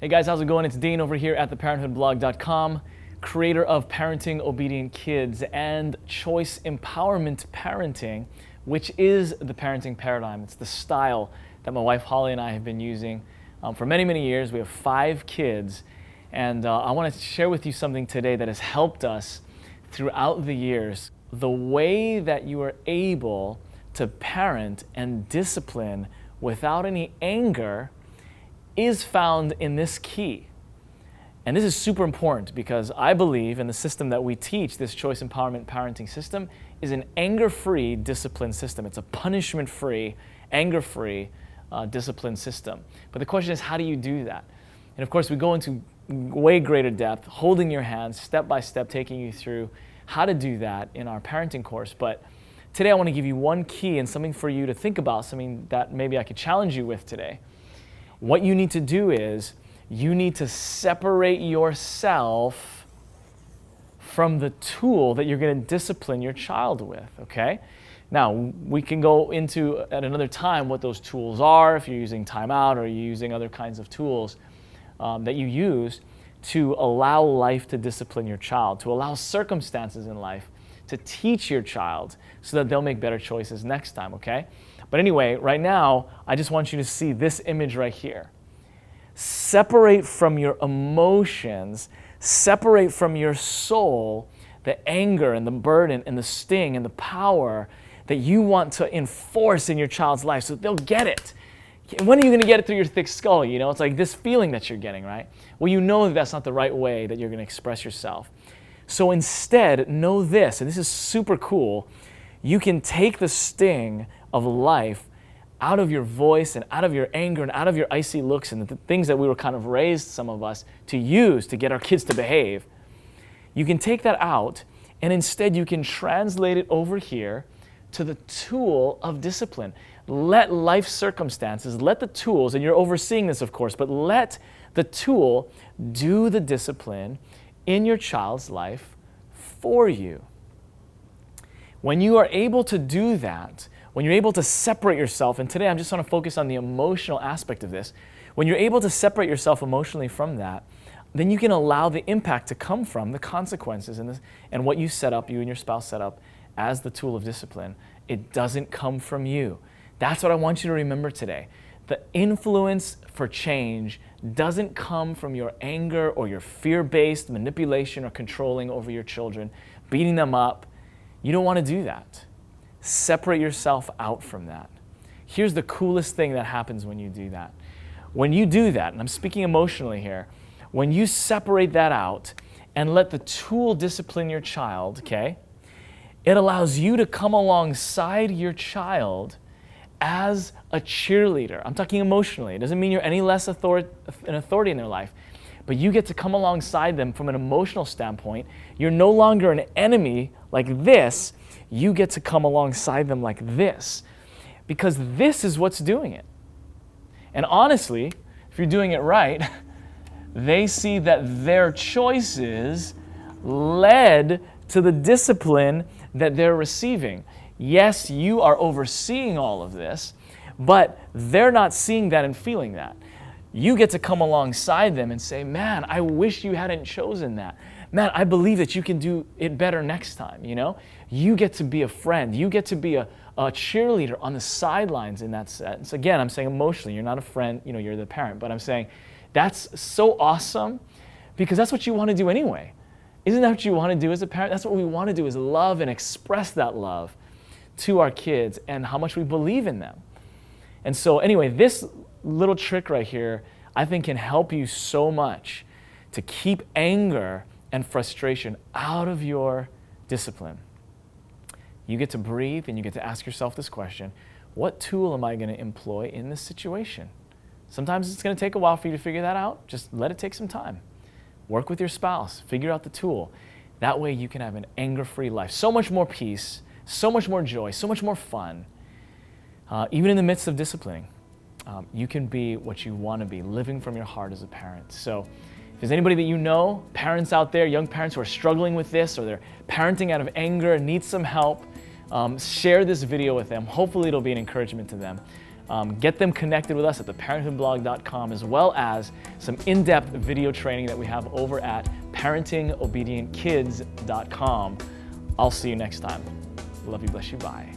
Hey guys, how's it going? It's Dean over here at theparenthoodblog.com, creator of Parenting Obedient Kids and Choice Empowerment Parenting, which is the parenting paradigm. It's the style that my wife Holly and I have been using for many, many years. We have 5 kids, and I want to share with you something today that has helped us throughout the years. The way that you are able to parent and discipline without any anger is found in this key. And this is super important because I believe in the system that we teach, this choice empowerment parenting system, is an anger-free discipline system. It's a punishment-free, anger-free discipline system. But the question is, how do you do that? And of course, we go into way greater depth, holding your hands, step by step, taking you through how to do that in our parenting course. But today I want to give you one key and something for you to think about, something that maybe I could challenge you with today. What you need to do is you need to separate yourself from the tool that you're going to discipline your child with, okay? Now, we can go into at another time what those tools are, if you're using timeout or you're using other kinds of tools that you use to allow life to discipline your child, to allow circumstances in life to teach your child so that they'll make better choices next time, okay? But anyway, right now, I just want you to see this image right here. Separate from your emotions, separate from your soul the anger and the burden and the sting and the power that you want to enforce in your child's life so that they'll get it. When are you going to get it through your thick skull? You know, it's like this feeling that you're getting, right? Well, you know that that's not the right way that you're going to express yourself. So instead, know this, and this is super cool, you can take the sting of life out of your voice and out of your anger and out of your icy looks and the things that we were kind of raised, some of us, to use to get our kids to behave. You can take that out, and instead you can translate it over here to the tool of discipline. Let life circumstances, let the tools, and you're overseeing this of course, but let the tool do the discipline in your child's life for you. When you are able to do that, when you're able to separate yourself, and today I'm just going to focus on the emotional aspect of this, when you're able to separate yourself emotionally from that, then you can allow the impact to come from the consequences and what you set up, you and your spouse set up as the tool of discipline. It doesn't come from you. That's what I want you to remember today. The influence for change doesn't come from your anger or your fear-based manipulation or controlling over your children, beating them up. You don't want to do that. Separate yourself out from that. Here's the coolest thing that happens when you do that. When you do that, and I'm speaking emotionally here, when you separate that out and let the tool discipline your child, okay, it allows you to come alongside your child as a cheerleader. I'm talking emotionally. It doesn't mean you're any less an authority in their life, but you get to come alongside them from an emotional standpoint. You're no longer an enemy like this. You get to come alongside them like this, because this is what's doing it. And honestly, if you're doing it right, they see that their choices led to the discipline that they're receiving. Yes, you are overseeing all of this, but they're not seeing that and feeling that. You get to come alongside them and say, man, I wish you hadn't chosen that. Man, I believe that you can do it better next time, you know? You get to be a friend. You get to be a cheerleader on the sidelines in that sense. Again, I'm saying emotionally, you're not a friend, you know, you're the parent, but I'm saying that's so awesome because that's what you want to do anyway. Isn't that what you want to do as a parent? That's what we want to do, is love and express that love to our kids and how much we believe in them. And so anyway, this little trick right here, I think can help you so much to keep anger and frustration out of your discipline. You get to breathe and you get to ask yourself this question: what tool am I going to employ in this situation? Sometimes it's going to take a while for you to figure that out. Just let it take some time. Work with your spouse, figure out the tool. That way you can have an anger-free life. So much more peace, so much more joy, so much more fun. Even in the midst of disciplining, you can be what you want to be, living from your heart as a parent. So if there's anybody that you know, parents out there, young parents who are struggling with this, or they're parenting out of anger and need some help, share this video with them. Hopefully it'll be an encouragement to them. Get them connected with us at theparenthoodblog.com, as well as some in-depth video training that we have over at parentingobedientkids.com. I'll see you next time. Love you, bless you, bye.